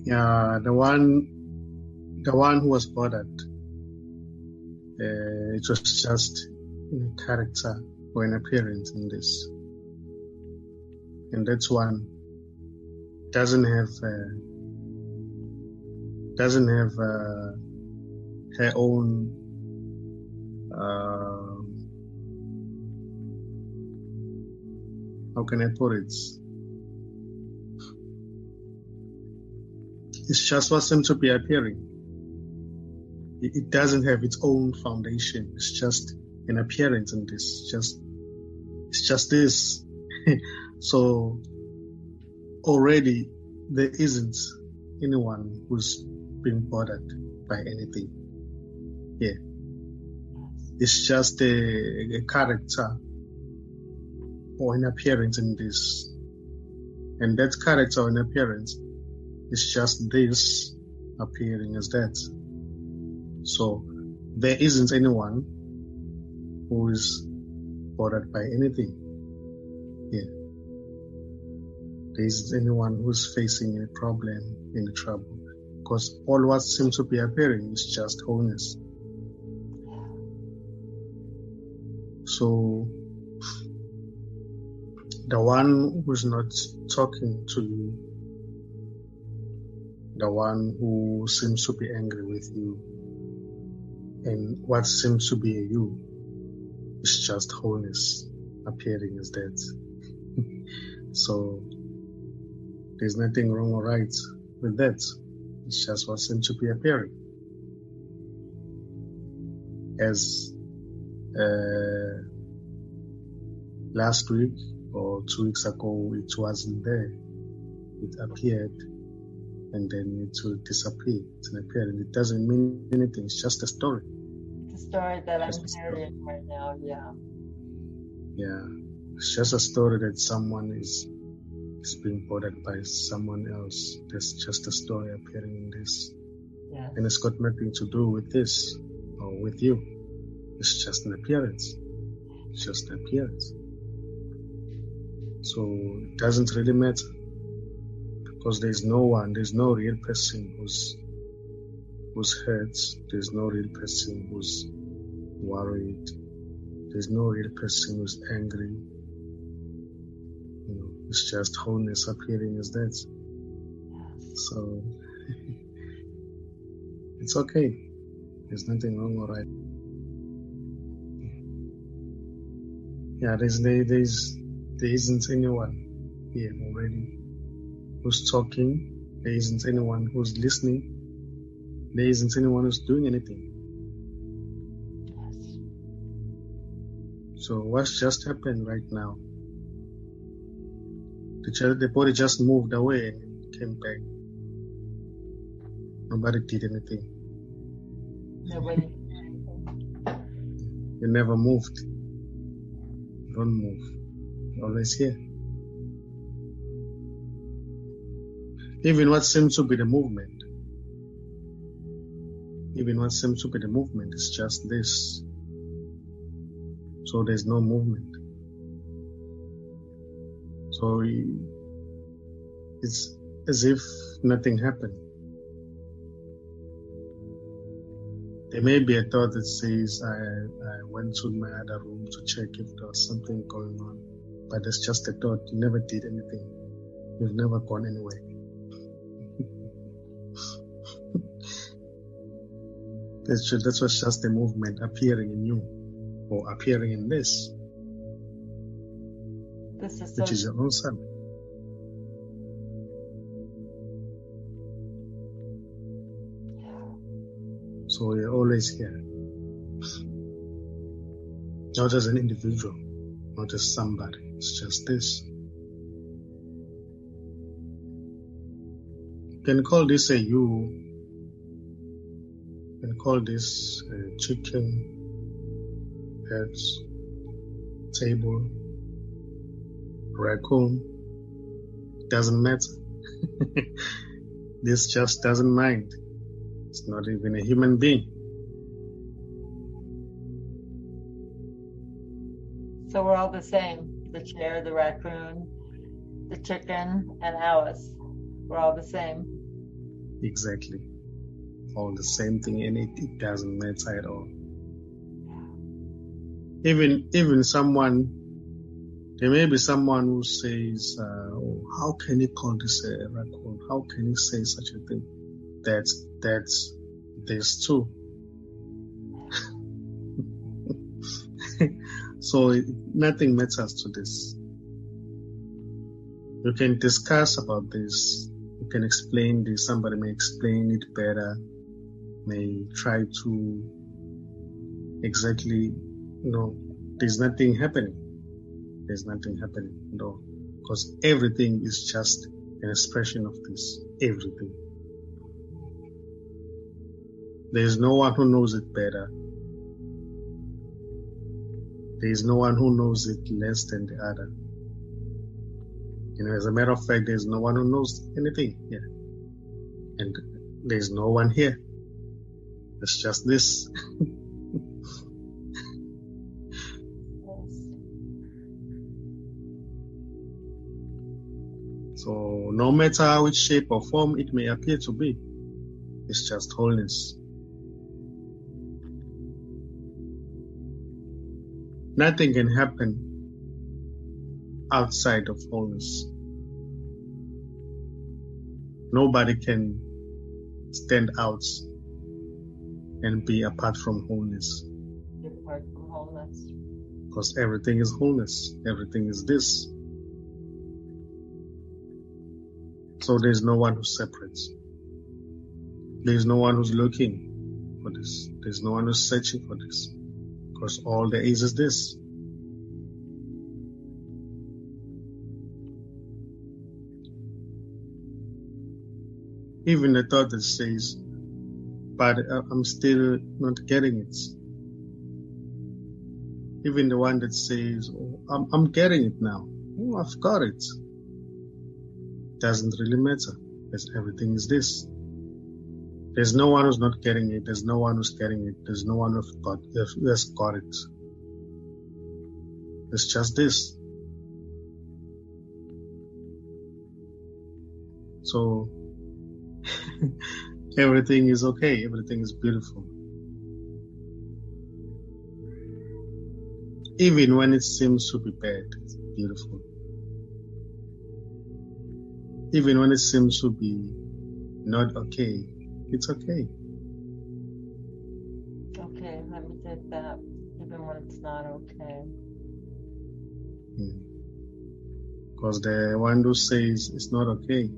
Yeah, the one who was bothered, it was just in a character or an appearance in this, and that one doesn't have her own how can I put it? It's just what seems to be appearing. It doesn't have its own foundation. It's just an appearance in this. It's just this. So already there isn't anyone who's been bothered by anything. Yeah. It's just a character or an appearance in this. And that character or an appearance is just this appearing as that. So there isn't anyone who is bothered by anything. Yeah. There isn't anyone who's facing a problem, any trouble. Because all what seems to be appearing is just wholeness. So the one who's not talking to you, the one who seems to be angry with you, and what seems to be a you is just wholeness appearing as that. So there's nothing wrong or right with that. It's just what seems to be appearing. As last week or 2 weeks ago, it wasn't there. It appeared and then it will disappear. It's an appearance. It doesn't mean anything. It's just a story. The story that I'm hearing right now, yeah. Yeah. It's just a story that someone is being bothered by someone else. There's just a story appearing in this. Yeah. And it's got nothing to do with this or with you. It's just an appearance. It's just an appearance. So it doesn't really matter. Because there's no real person who's hurt. There's no real person who's worried. There's no real person who's angry. It's just wholeness appearing as that. So it's okay. There's nothing wrong or right. Yeah, there isn't anyone here already who's talking. There isn't anyone who's listening. There isn't anyone who's doing anything. So what's just happened right now? The body just moved away and came back. Nobody did anything. Nobody did anything. You never moved. You don't move. You're always here. Even what seems to be the movement. Is just this. So there's no movement. So it's as if nothing happened. There may be a thought that says, I went to my other room to check if there was something going on. But it's just a thought. You never did anything. You've never gone anywhere. That was just a movement appearing in you or appearing in this. Which is your own self. So you're always here. Not as an individual, not as somebody. It's just this. You can call this a you. You can call this a chicken, heads, table, raccoon. Doesn't matter. This just doesn't mind. It's not even a human being. So we're all the same. The chair, the raccoon, the chicken, and Alice. We're all the same. exactly. All the same thing, and it doesn't matter at all. Even someone, there may be someone who says, oh, how can you call this a raccoon? How can you say such a thing? That's this too. So nothing matters to this. You can discuss about this. You can explain this. Somebody may explain it better, may try to exactly, there's nothing happening. There's nothing happening at all. Because everything is just an expression of this. Everything. There's no one who knows it better. There's no one who knows it less than the other. As a matter of fact, there's no one who knows anything here. And there's no one here. It's just this. So no matter which shape or form it may appear to be, it's just wholeness. Nothing can happen outside of wholeness. Nobody can stand out and be apart from wholeness. Apart from wholeness. Because everything is wholeness. Everything is this. So there's no one who separates. There's no one who's looking for this. There's no one who's searching for this. Because all there is this. Even the thought that says, but I'm still not getting it. Even the one that says, oh, I'm getting it now. Oh, I've got it. Doesn't really matter, because everything is this. There's no one who's not getting it. There's no one who's getting it. There's no one who has got it. It's just this. So everything is okay. Everything is beautiful. Even when it seems to be bad, it's beautiful. Even when it seems to be not okay, it's okay. Okay, let me take that. Even when it's not okay. Because the one who says it's not okay,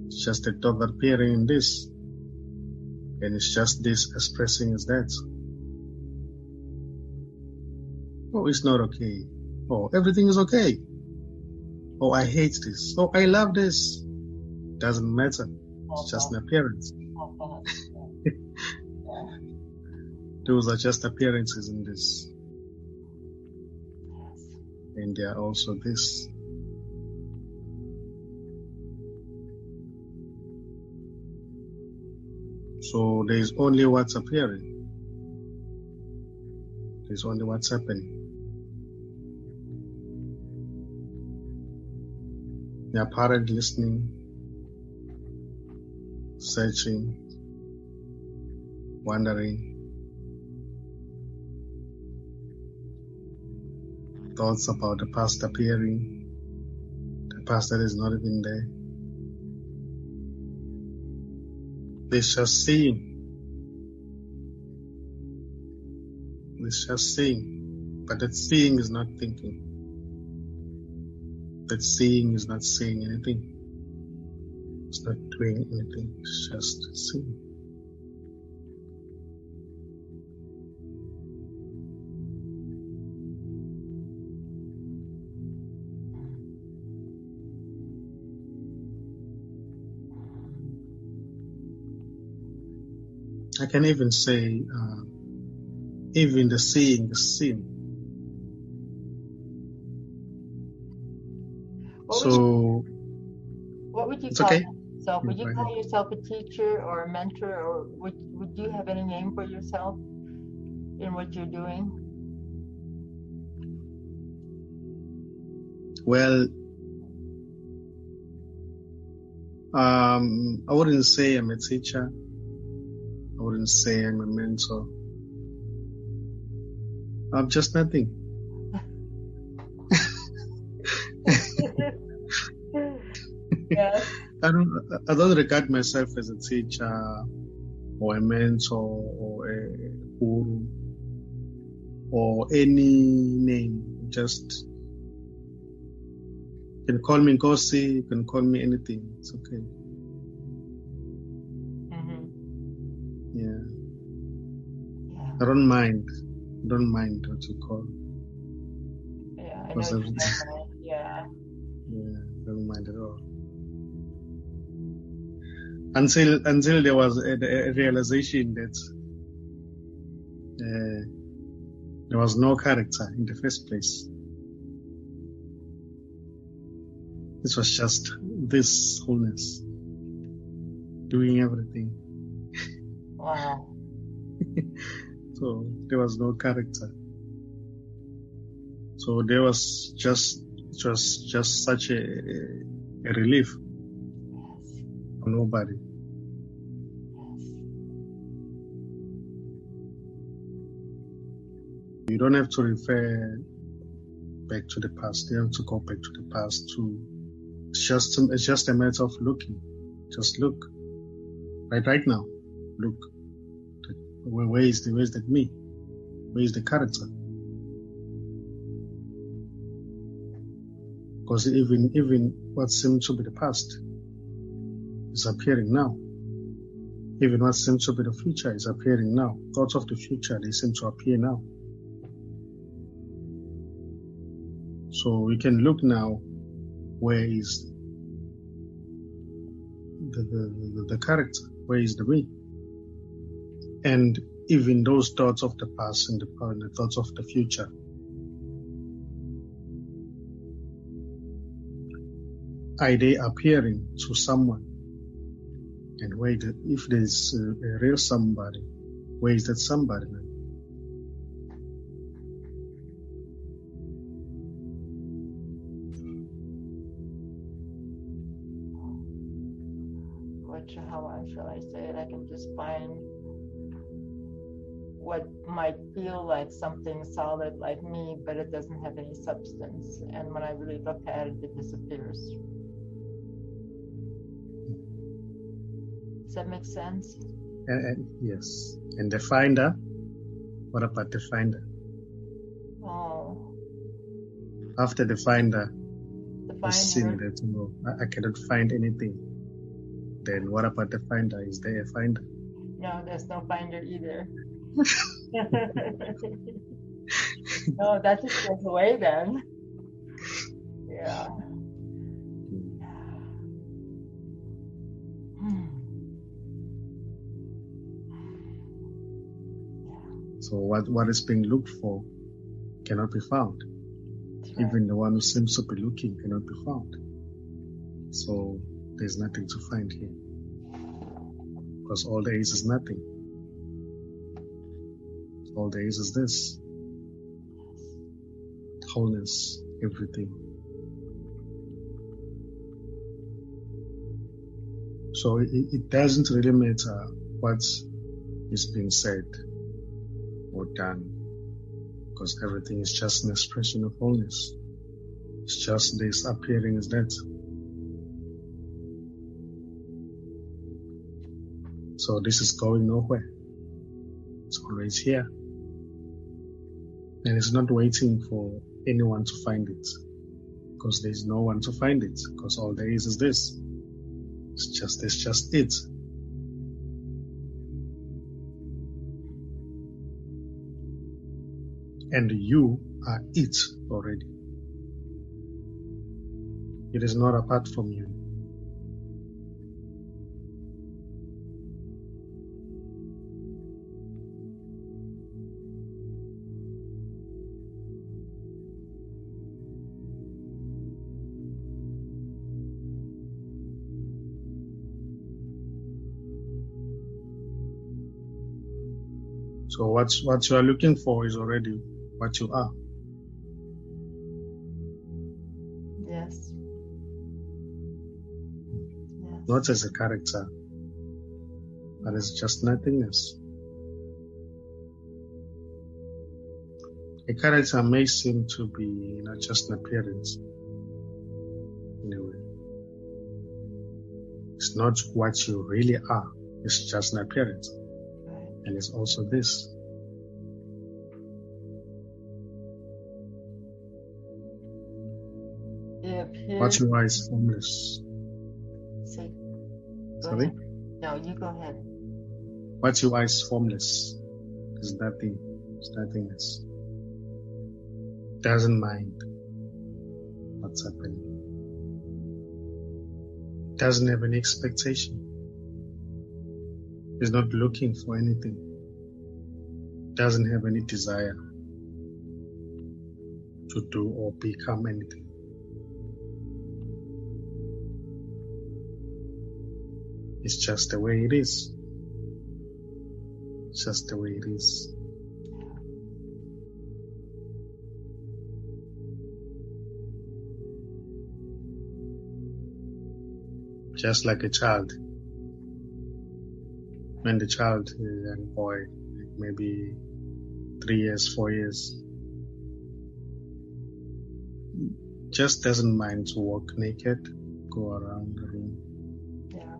it's just a dog appearing in this. And it's just this expressing as that. Oh, it's not okay. Oh, everything is okay. Oh, I hate this. Oh, I love this. Doesn't matter. It's just an appearance. Those are just appearances in this. And they are also this. So there is only what's appearing. There's only what's happening. The apparent listening, searching, wondering, thoughts about the past appearing, the past that is not even there. It's just seeing. It's just seeing. But that seeing is not thinking. That seeing is not saying anything. It's not doing anything. It's just seeing. I can even say, even the seeing is seen. What would you call yourself? Would you call yourself a teacher or a mentor, or would you have any name for yourself in what you're doing? Well, I wouldn't say I'm a teacher. I wouldn't say I'm a mentor. I'm just nothing. Yes. I don't regard myself as a teacher or a mentor or a guru or any name. Just, you can call me Nkosi, you can call me anything. It's okay. Mm-hmm. Yeah. Yeah. I don't mind. I don't mind what you call. Yeah, I know what you mean. Yeah. Yeah, I don't mind at all. Until there was a realization that there was no character in the first place. This was just this wholeness, doing everything. Wow. So there was no character. So it was just such a relief for nobody. You don't have to refer back to the past. You have to go back to the past it's just a matter of looking. Just look. Right now. Look. Where is that me? Where is the character? Because even what seemed to be the past is appearing now. Even what seems to be the future is appearing now. Thoughts of the future, they seem to appear now. So we can look now, where is the character? Where is the me? And even those thoughts of the past and the thoughts of the future, are they appearing to someone? And if there's a real somebody, where is that somebody now? How shall I say it? I can just find what might feel like something solid like me, but it doesn't have any substance. And when I really look at it, it disappears. Does that make sense? Yes. And the finder? What about the finder? Oh. After the finder has seen that, I cannot find anything. Then what about the finder? Is there a finder? No, there's no finder either. No, that just goes away then. Yeah. So what is being looked for cannot be found. Right. Even the one who seems to be looking cannot be found. So there's nothing to find here. Because all there is nothing. All there is this. Wholeness, everything. So it doesn't really matter what is being said or done, because everything is just an expression of wholeness. It's just this appearing as that. So this is going nowhere. It's always here. And it's not waiting for anyone to find it, because there's no one to find it, because all there is this. It's just it. And you are it already. It is not apart from you. So what you are looking for is already what you are. Yes. not as a character, but as just nothingness. A character may seem to be not just an appearance, in a way. It's not what you really are, it's just an appearance. And it's also this. What you are is formless. See? Sorry? Ahead. No, you go ahead. What you are is formless. There's nothing. It's nothingness. Doesn't mind what's happening. Doesn't have any expectation. Is not looking for anything. Doesn't have any desire to do or become anything. It's just the way it is. It's just the way it is. Just like a child. When the child, a young boy, maybe 3 years, 4 years, just doesn't mind to walk naked, go around the room. Yeah.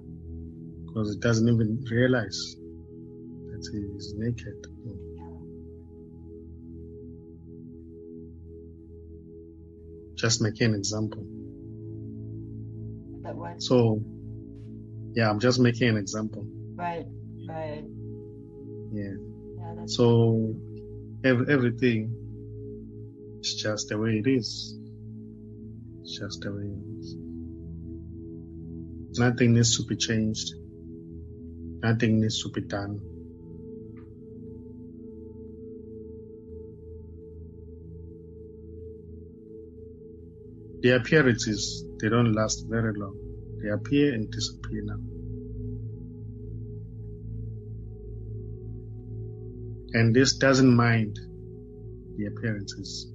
Because it doesn't even realize that he is naked. Just making an example. That what? So, yeah, I'm just making an example. Right. Right. Yeah. Yeah. That's So, everything is just the way it is. It's just the way it is. Nothing needs to be changed. Nothing needs to be done. The appearances, they don't last very long. They appear and disappear now. And this doesn't mind the appearances.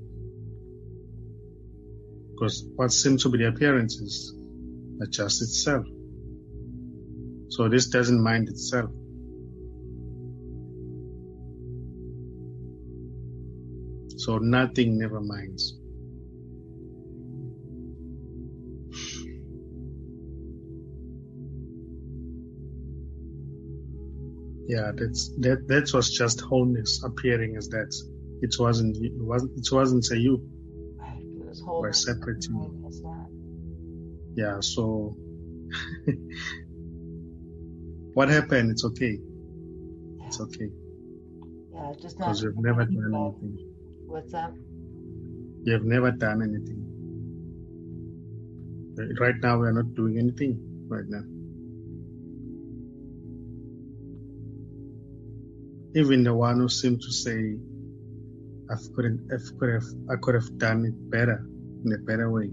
Because what seems to be the appearances adjusts itself. So this doesn't mind itself. So nothing never minds. Yeah, that was just wholeness appearing as that. It wasn't a you. right. It was We're wholeness. separate. That's that. Yeah, so what happened? It's okay. It's okay. Yeah, just not. Because you've never done anything. What's that? You've never done anything. Right now, we are not doing anything right now. Even the one who seemed to say, I could have done it better, in a better way.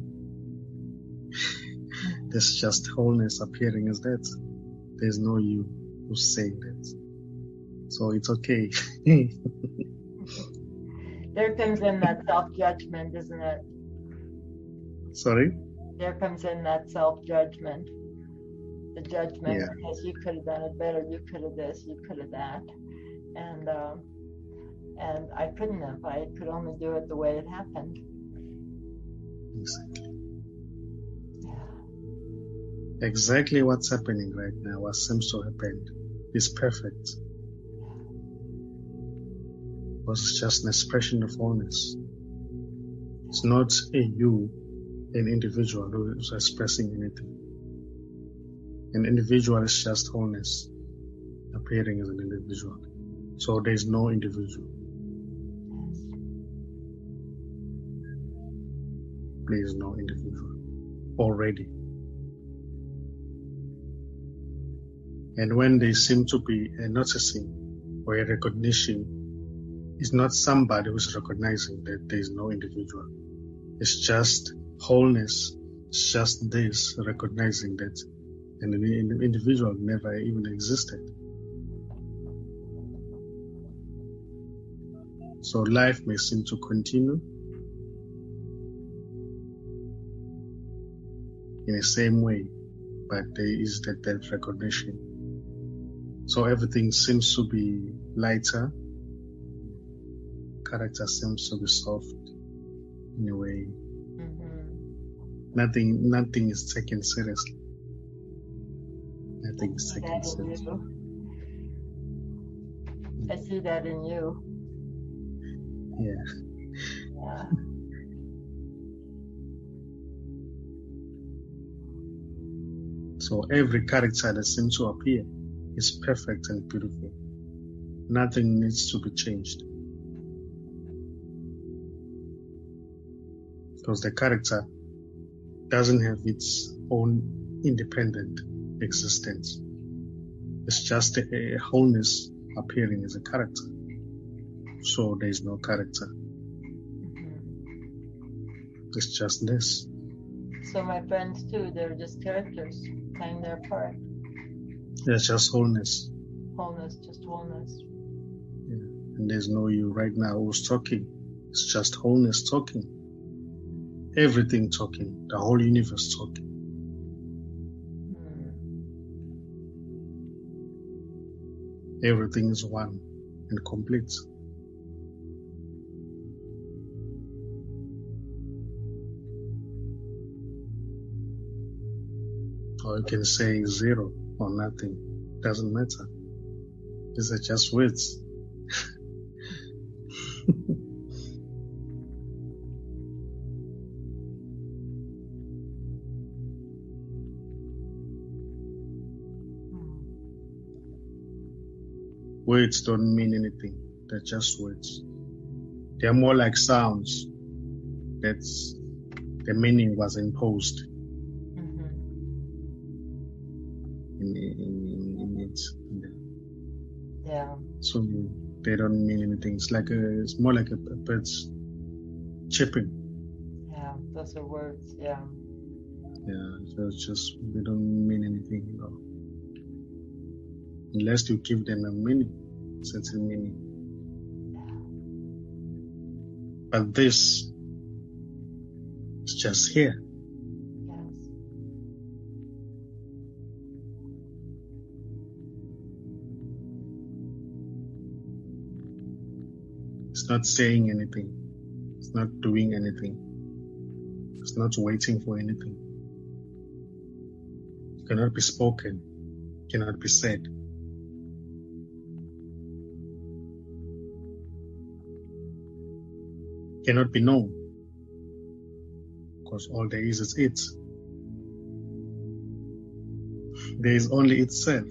There's just wholeness appearing as that. There's no you who's saying that. So it's okay. There comes in that self-judgment, isn't it? Sorry? There comes in that self-judgment. The judgment, Yeah. because you could have done it better, you could have this, you could have that. And I couldn't have. I could only do it the way it happened. Exactly. Yeah. Exactly what's happening right now, what seems to happen, is perfect. Because it's just an expression of wholeness. It's not a you, an individual who is expressing anything. An individual is just wholeness, appearing as an individual. So there's no individual. There is no individual already. And when they seem to be a noticing or a recognition, it's not somebody who's recognizing that there is no individual. It's just wholeness. It's just this recognizing that an individual never even existed. So life may seem to continue in the same way, but there is that recognition. So everything seems to be lighter. Character seems to be soft in a way. Nothing is taken seriously. Nothing is taken seriously. I see that in you. Yeah. So every character that seems to appear is perfect and beautiful. Nothing needs to be changed. Because the character doesn't have its own independent existence. It's just a wholeness appearing as a character. So there is no character. It's just this. So my friends too, they're just characters playing their part. It's just wholeness. Wholeness, just wholeness. Yeah. And there's no you right now who's talking. It's just wholeness talking. Everything talking. The whole universe talking. Everything is one and complete. Or you can say zero or nothing. Doesn't matter. These are just words. Words don't mean anything. They're just words. They're more like sounds. That's the meaning was imposed in it. Yeah. So they don't mean anything. It's more like a bird's chirping. Yeah, those are words. Yeah. Yeah, so it's just they don't mean anything, unless you give them a meaning, certain meaning. But this is just here. Yes. It's not saying anything. It's not doing anything. It's not waiting for anything. It cannot be spoken. It cannot be said. It cannot be known. Because all there is it. There is only itself.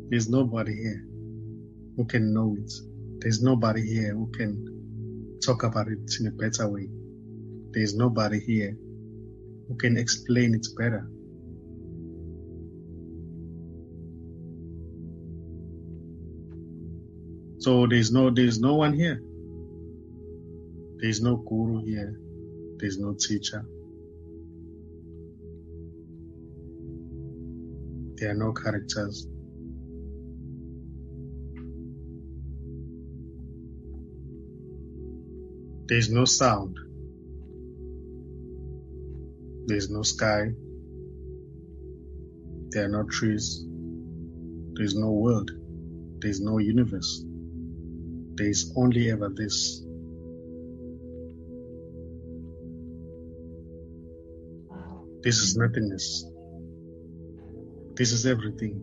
There's nobody here who can know it. There's nobody here who can talk about it in a better way. There's nobody here who can explain it better. So there's no one here. There's no guru here. There's no teacher. There are no characters. There's no sound. There's no sky. There are no trees. There's no world. There's no universe. There is only ever this. This is nothingness. This is everything.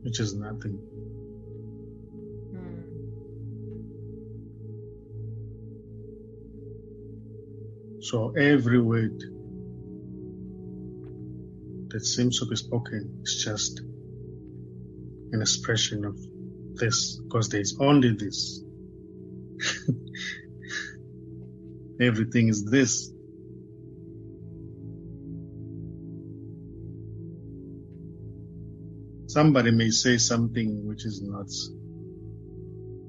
Which is nothing. So every word that seems to be spoken is just an expression of this, because there is only this. Everything is this. Somebody may say something which is not,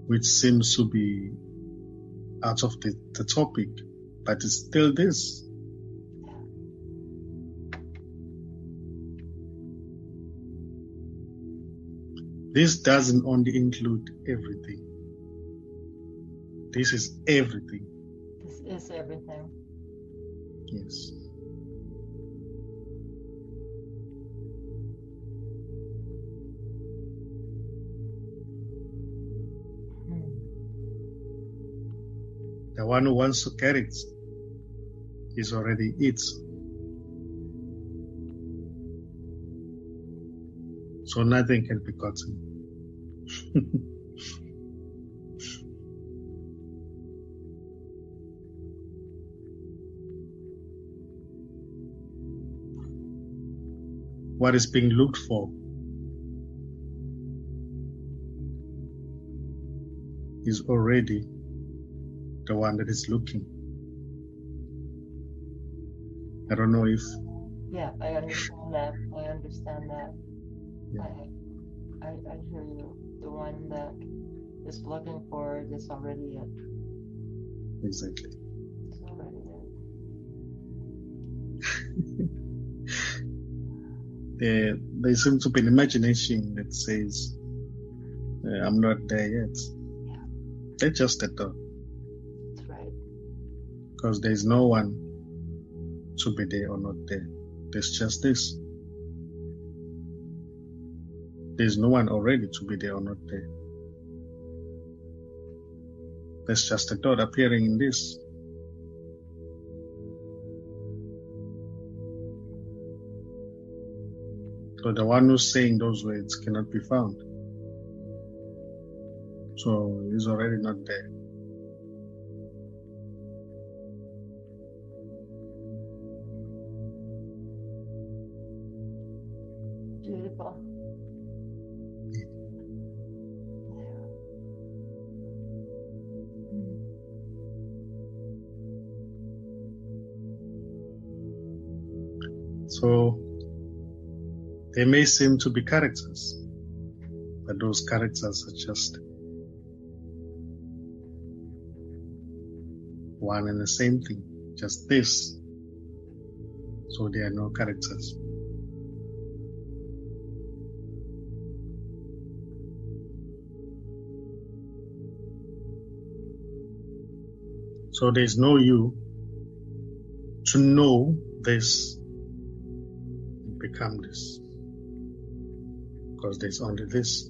which seems to be out of the topic, but it's still this. This doesn't only include everything. This is everything. This is everything. Yes. The one who wants to get it is already it. So nothing can be gotten. What is being looked for is already the one that is looking. I don't know if... Yeah, I understand that. Yeah. I hear you. The one that is looking for it is already it. Exactly. It's already it. There seems to be an imagination that says, I'm not there yet. Yeah. They're just a thought. That's right. Because there's no one to be there or not there. There's just this. There's no one already to be there or not there. There's just a thought appearing in this. So the one who's saying those words cannot be found. So he's already not there. Beautiful. So they may seem to be characters, but those characters are just one and the same thing, just this. So they are no characters. So there's no you to know this and become this, because there's only this.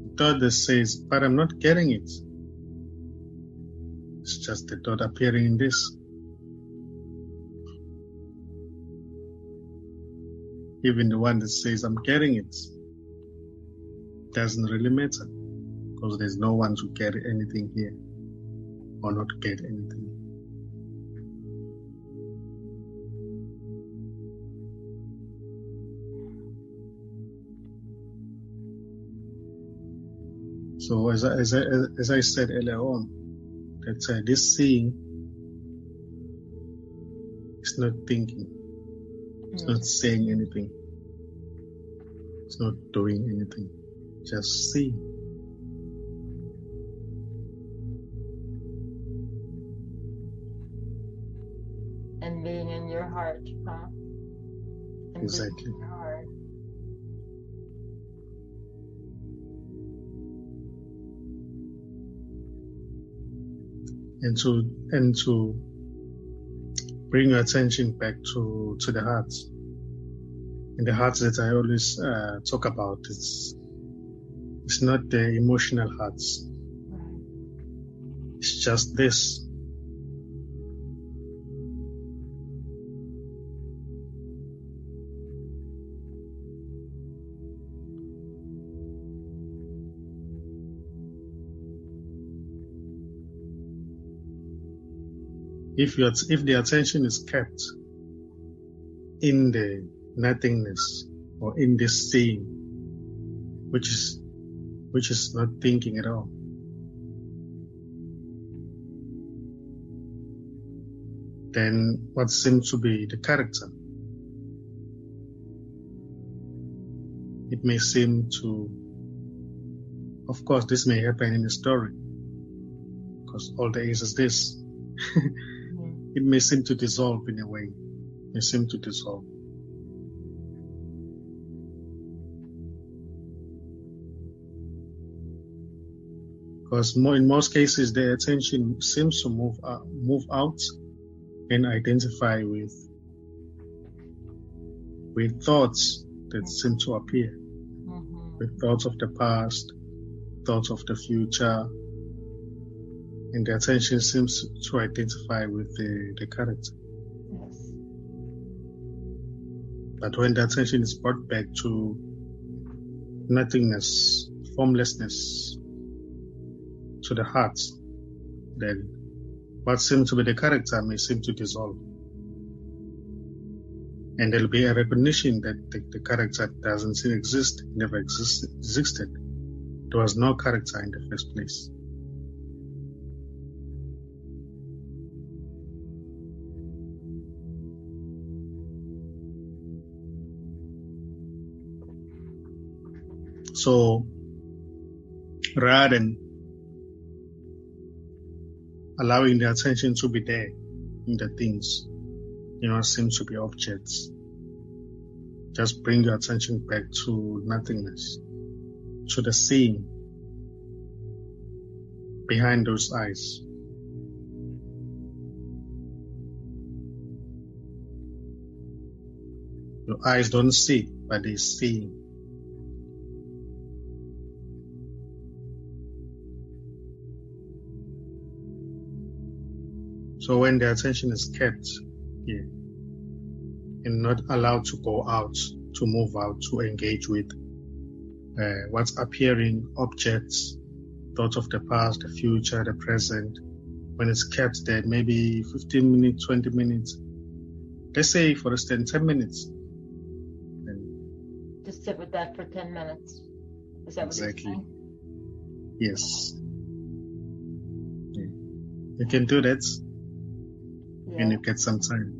The thought that says, but I'm not getting it. It's just the thought appearing in this. Even the one that says, I'm getting it, doesn't really matter, because there's no one to get anything here, or not get anything. So as I said earlier on, that this seeing is not thinking, it's not saying anything, it's not doing anything, just seeing. And being in your heart, huh? And Exactly. being in your heart. And to bring your attention back to the heart. And the heart that I always talk about, it's not the emotional hearts. It's just this. If the attention is kept in the nothingness or in this seeing, which is not thinking at all, then what seems to be the character, it may seem to, of course, this may happen in a story, because all there is this. It may seem to dissolve in a way. It may seem to dissolve. Because in most cases, the attention seems to move out and identify with thoughts that seem to appear, with thoughts of the past, thoughts of the future, and the attention seems to identify with the character. Yes. But when the attention is brought back to nothingness, formlessness, to the heart, then what seems to be the character may seem to dissolve. And there'll be a recognition that the character doesn't exist, never existed. There was no character in the first place. So, rather than allowing the attention to be there in the things, seems to be objects, just bring your attention back to nothingness, to the seeing behind those eyes. Your eyes don't see, but they see. So when the attention is kept here and not allowed to go out, to move out, to engage with what's appearing, objects, thoughts of the past, the future, the present, when it's kept there, maybe 15 minutes, 20 minutes, let's say, for instance, 10 minutes. Just sit with that for 10 minutes. Is that exactly what you're saying? Yes. Yeah. You can do that. Yeah. And you get some time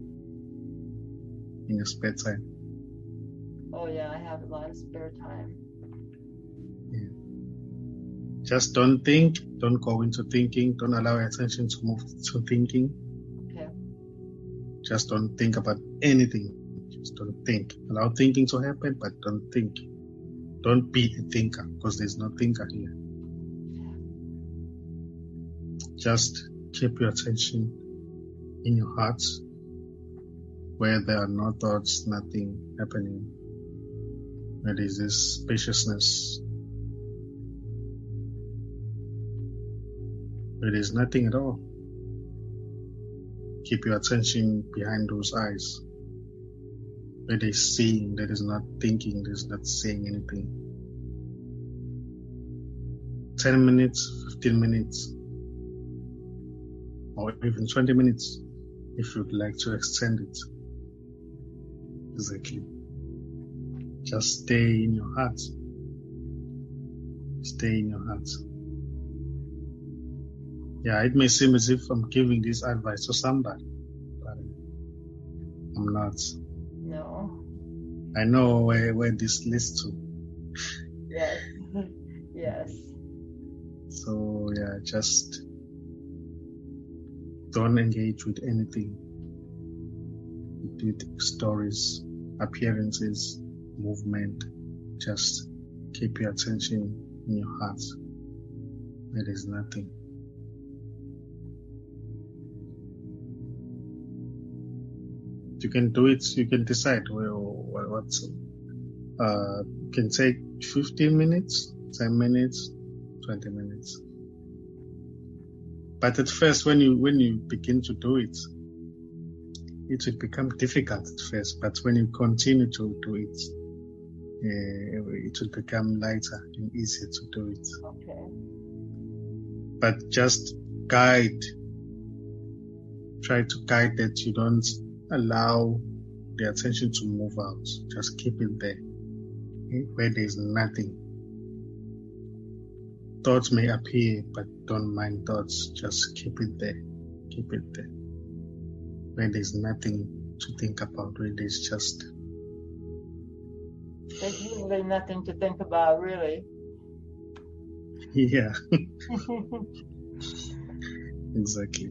in your spare time. Oh yeah, I have a lot of spare time. Yeah. Just don't think, don't go into thinking, don't allow your attention to move to thinking. Okay. Just don't think about anything. Just don't think. Allow thinking to happen, but don't think. Don't be a thinker, because there's no thinker here. Just keep your attention in your heart, where there are no thoughts, nothing happening, where there's this spaciousness, where there's nothing at all. Keep your attention behind those eyes, where there's seeing, there is not thinking, there's not saying anything. 10 minutes, 15 minutes, or even 20 minutes. If you'd like to extend it. Exactly. Just stay in your heart. Stay in your heart. Yeah, it may seem as if I'm giving this advice to somebody, but I'm not. No. I know where this leads to. Yes. Yes. So yeah, just don't engage with anything, with stories, appearances, movement. Just keep your attention in your heart, where there's nothing. You can do it, you can decide what's you can take 15 minutes, 10 minutes, 20 minutes. But at first, when you begin to do it, it will become difficult at first. But when you continue to do it, it will become lighter and easier to do it. Okay. But just try to guide that you don't allow the attention to move out. Just keep it there, where there's nothing. Thoughts may appear, but don't mind thoughts. Just keep it there. Keep it there. Where there's nothing to think about, where there's just... There's usually nothing to think about, really. Yeah. Exactly.